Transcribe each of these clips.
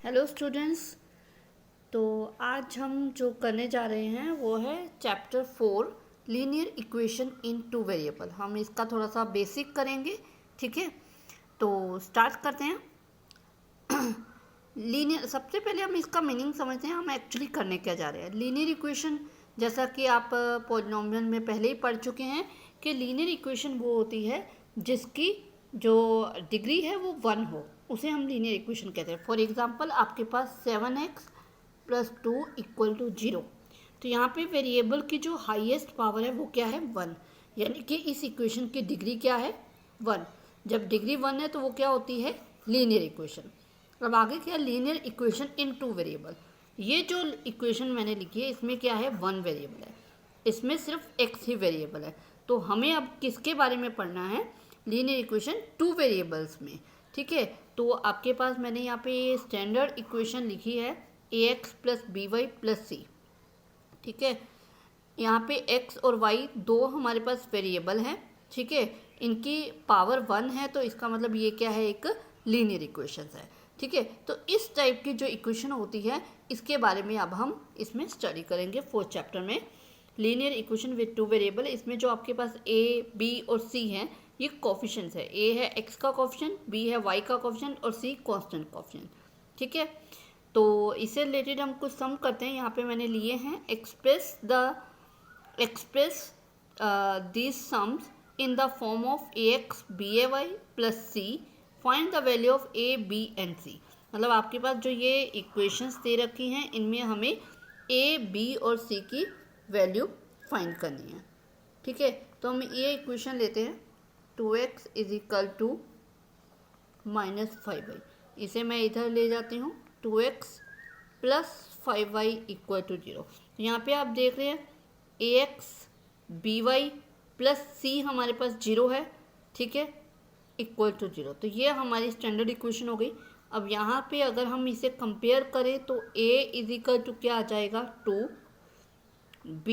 Hello students. तो आज हम जो करने जा रहे हैं वो है chapter 4 linear equation in two variable. हम इसका थोड़ा सा बेसिक करेंगे, ठीक है। तो स्टार्ट करते हैं। लीनियर, सबसे पहले हम इसका मीनिंग समझते हैं, हम एक्चुअली करने क्या जा रहे हैं। लीनियर इक्वेशन, जैसा कि आप पॉलिनोमियल में पहले ही पढ़ चुके हैं कि लीनियर इक्वेशन वो होती है जिसकी जो डिग्री है वो 1 हो, उसे हम लीनियर इक्वेशन कहते हैं। फॉर एग्जांपल आपके पास 7x + 2 = 0। तो यहाँ पे वेरिएबल की जो हाईएस्ट पावर है वो क्या है, 1, यानी कि इस इक्वेशन की डिग्री क्या है, 1। जब डिग्री 1 है तो वो क्या होती है, लीनियर इक्वेशन। अब आगे क्या, linear equation in two variable. ये जो इक्वेशन मैंने लिखी है इसमें क्या है, 1 वेरिएबल है, इसमें सिर्फ x ही वेरिएबल है। तो हमें अब किसके बारे में पढ़ना है, लीनियर इक्वेशन 2 वेरिएबल्स में, ठीक है। तो आपके पास मैंने यहाँ पे स्टैंडर्ड इक्वेशन लिखी है ax + by + c, ठीक है। यहाँ पे x और y दो हमारे पास वेरिएबल हैं, ठीक है। इनकी पावर 1 है, तो इसका मतलब ये क्या है, एक लीनियर इक्वेशन है, ठीक है। तो इस टाइप की जो इक्वेशन होती है इसके बारे में अब हम इसमें स्टडी करेंगे 4th चैप्टर में, लीनियर इक्वेशन विद 2 वेरिएबल। इसमें जो आपके पास a, b और c हैं ये कोफिशिएंट्स है। a है x का कोफिशिएंट, b है y का कोफिशिएंट और c कांस्टेंट कोफिशिएंट, ठीक है। तो इससे रिलेटेड हम कुछ सम करते हैं। यहाँ पे मैंने लिए हैं express these sums in the form of ax by + c, find the value of a, b and c। मतलब आपके पास जो ये इक्वेशंस दे रखी हैं इनमें हमें a, b और c की वैल्यू फाइंड करनी है, ठीक है। तो हम ये इक्वेशन लेते हैं 2x = -5y। इसे मैं इधर ले जाती हूँ 2x + 5y = 0। तो यहाँ पे आप देख रहे हैं ax by + c हमारे पास 0 है, ठीक है, = 0। तो ये हमारी स्टैंडर्ड इक्वेशन हो गई। अब यहाँ पे अगर हम इसे कंपेयर करें तो a = क्या आ जाएगा, 2, b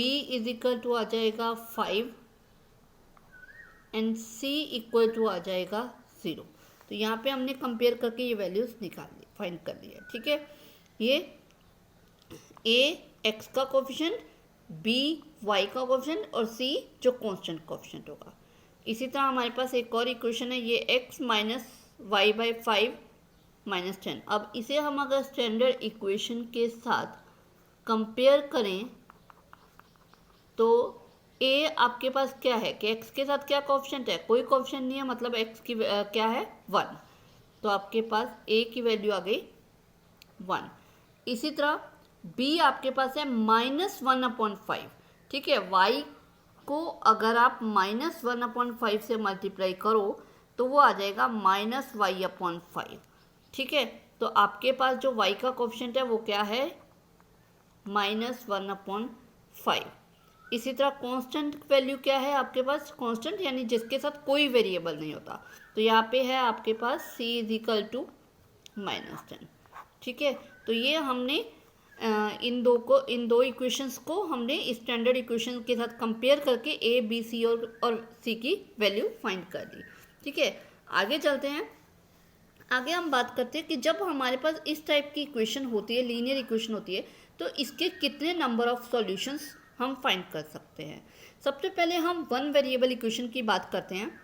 = आ जाएगा 5 एंड c = आ जाएगा 0। तो यहाँ पे हमने कंपेयर करके ये वैल्यूज निकाल ली, फाइंड कर लिया, ठीक है। ये a x का कोफिशिएंट, b y का कोफिशिएंट और c जो कांस्टेंट कोफिशिएंट होगा। इसी तरह हमारे पास एक और इक्वेशन है, ये x - y/5 - 10। अब इसे हम अगर स्टैंडर्ड इक्वेशन के साथ कंपेयर करें तो a आपके पास क्या है कि x के साथ क्या कोफिशिएंट है, कोई कोफिशिएंट नहीं है, मतलब x की क्या है, 1। तो आपके पास a की वैल्यू आ गई 1। इसी तरह b आपके पास है -1/5, ठीक है। y को अगर आप -1/5 से मल्टीप्लाई करो तो वो आ जाएगा -y/5, ठीक है। तो आपके पास जो y का कोफिशिएंट है वो क्या है, -1/5। इसी तरह कांस्टेंट वैल्यू क्या है आपके पास, कांस्टेंट यानी जिसके साथ कोई वेरिएबल नहीं होता। तो यहाँ पे है आपके पास c = -10, ठीक है। तो ये हमने इन दो इक्वेशंस को हमने स्टैंडर्ड इक्वेशन के साथ कंपेयर करके a, b, c और c की वैल्यू फाइंड कर दी, ठीक है। आगे चलते हैं। आगे हम बात करते हैं कि जब हमारे पास इस टाइप की इक्वेशन होती है, लीनियर इक्वेशन होती है, तो इसके कितने नंबर ऑफ सॉल्यूशंस हम फाइंड कर सकते हैं। सबसे पहले हम 1 वेरिएबल इक्वेशन की बात करते हैं।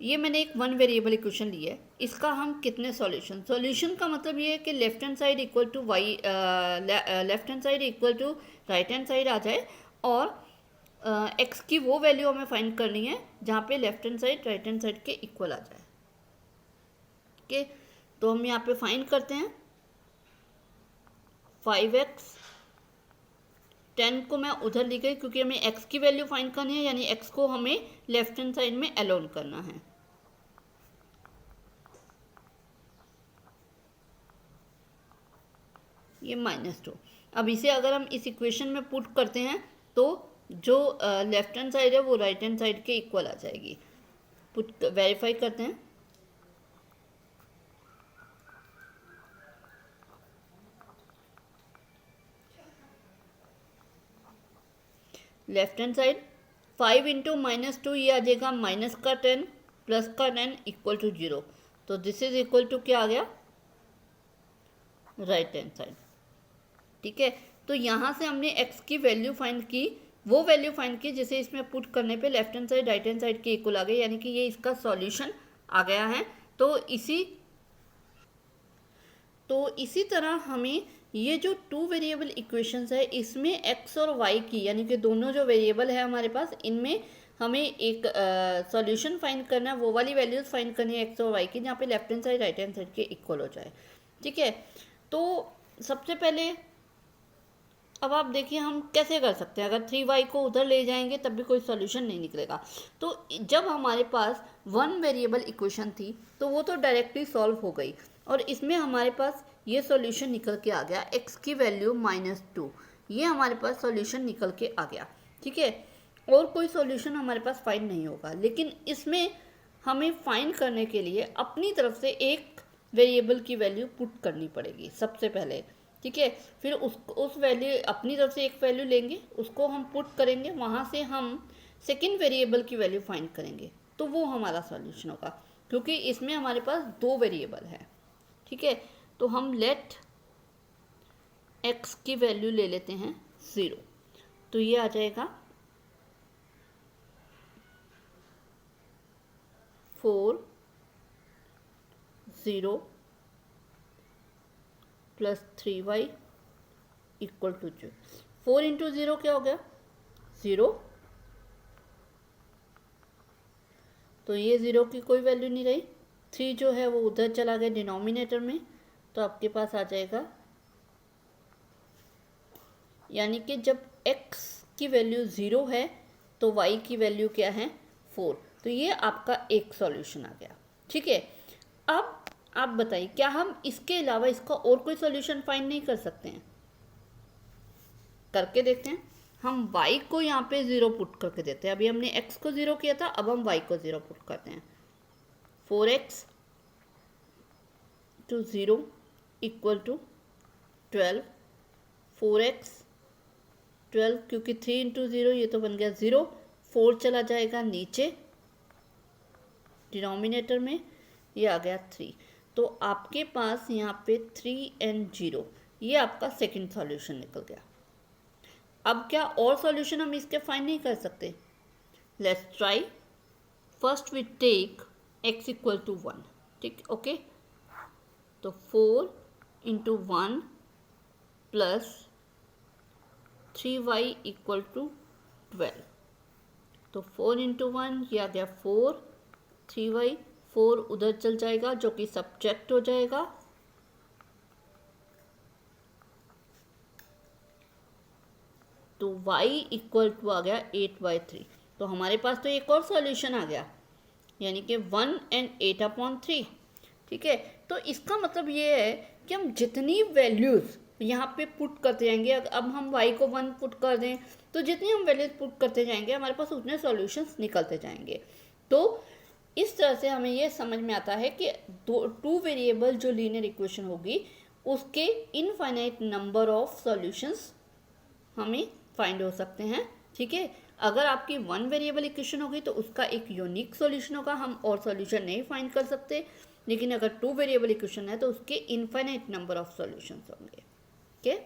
ये मैंने एक 1 वेरिएबल इक्वेशन ली है, इसका हम कितने सॉल्यूशन का मतलब ये है कि left hand side equal to right hand side आ जाए और x की वो वैल्यू हमें फाइंड करनी है जहाँ पे left hand side right hand side के इक्वल आ जाए, ओके। तो हम यहाँ पे फाइंड करते हैं 5x, 10 को मैं उधर ली गई क्योंकि हमें x की वैल्यू फाइंड करनी है, यानी x को हमें लेफ्ट हैंड साइड में अलोन करना है। ये -2। अब इसे अगर हम इस इक्वेशन में पुट करते हैं तो जो लेफ्ट हैंड साइड है वो राइट हैंड साइड के इक्वल आ जाएगी। पुट वेरीफाई करते हैं। लेफ्ट हैंड साइड 5 × -2 ये आ जाएगा -10 +10 = 0। तो दिस इज इक्वल टू क्या आ गया, राइट हैंड साइड। ठीक है, तो यहाँ से हमने x की वैल्यू फाइंड की, वो वैल्यू फाइंड की जिसे इसमें पुट करने पे left hand side right hand side के इक्वल आ गए, यानी कि ये इसका सॉल्यूशन आ गया है। तो इसी तरह हमें ये जो टू वेरिएबल इक्वेशंस है इसमें x और y की, यानी कि दोनों जो वेरिएबल है हमारे पास, इनमें हमें एक सॉल्यूशन फाइंड करना है, वो वाली वैल्यूज फाइंड करनी है x और y की जहाँ पे left hand side right hand side के इक्वल हो जाए। ठीक है, तो सबसे पहले अब आप देखिए हम कैसे कर सकते हैं। अगर 3y को उधर ले जाएंगे तब भी कोई सॉल्यूशन नहीं निकलेगा। तो जब हमारे पास वन वेरिएबल इक्वेशन थी तो वो तो डायरेक्टली सॉल्व हो गई, और इसमें हमारे पास ये सॉल्यूशन निकल के आ गया x की वैल्यू -2, ये हमारे पास सॉल्यूशन निकल के आ गया। ठीक है, और कोई सॉल्यूशन हमारे पास फाइंड नहीं होगा, लेकिन इसमें हमें फाइंड करने के लिए अपनी तरफ से एक वेरिएबल की वैल्यू पुट करनी पड़ेगी सबसे पहले। ठीक है, फिर उस वैल्यू अपनी तरफ से एक वैल्यू लेंगे, उसको हम पुट करेंगे, वहाँ से हम सेकंड वेरिएबल की वैल्यू फाइंड करेंगे, तो वो हमारा सॉल्यूशन होगा, क्योंकि इसमें हमारे पास दो वेरिएबल है। ठीक है, तो हम लेट x की वैल्यू ले लेते हैं 0, तो ये आ जाएगा 4 0 plus 3y equal to 0। 4 into 0 क्या हो गया 0, तो ये 0 की कोई वैल्यू नहीं रही। 3 जो है वो उधर चला गया डिनोमिनेटर में, तो आपके पास आ जाएगा, यानी कि जब x की वैल्यू 0 है तो y की वैल्यू क्या है 4, तो ये आपका एक सॉल्यूशन आ गया। ठीक है, अब आप बताइए क्या हम इसके अलावा इसका और कोई सॉल्यूशन फाइंड नहीं कर सकते हैं? करके देखते हैं। हम y को यहाँ पे 0 पुट करके देते हैं। अभी हमने x को 0 किया था, अब हम y को 0 पुट करते हैं। 4x to 0 equal to 12, 4x 12, क्योंकि 3 इंटू 0 ये तो बन गया 0, 4 चला जाएगा नीचे डिनोमिनेटर में, ये आ गया 3। तो आपके पास यहाँ पे 3 and 0, ये आपका सेकंड सॉल्यूशन निकल गया। अब क्या और सॉल्यूशन हम इसके फाइंड नहीं कर सकते? Let's try. First we take x equal to 1। ठीक, ओके, तो 4 into 1 plus 3y equal to 12, तो 4 इंटू 1 ये आ गया 4, 3y 4 उधर चल जाएगा जो कि सब्ट्रैक्ट हो जाएगा, तो y इक्वल टू आ गया 8/3। तो हमारे पास तो एक और सॉल्यूशन आ गया, यानी कि 1 and 8/3। ठीक है, तो इसका मतलब ये है कि हम जितनी वैल्यूज़ यहाँ पे पुट करते जाएंगे, अब हम y को 1 पुट कर दें तो जितनी हम वैल्यूज पुट करते जाएंगे हमारे पास उतने सॉल्यूशंस निकलते जाएंगे। तो इस तरह से हमें ये समझ में आता है कि टू वेरिएबल जो लीनियर इक्वेशन होगी उसके इनफाइनाइट नंबर ऑफ सॉल्यूशंस हमें फाइंड हो सकते हैं। ठीक है, अगर आपकी वन वेरिएबल इक्वेशन होगी तो उसका एक यूनिक सॉल्यूशन होगा, हम और सॉल्यूशन नहीं फाइंड कर सकते, लेकिन अगर टू वेरिएबल इक्वेशन है तो उसके इनफाइनाइट नंबर ऑफ सॉल्यूशंस होंगे। ओके।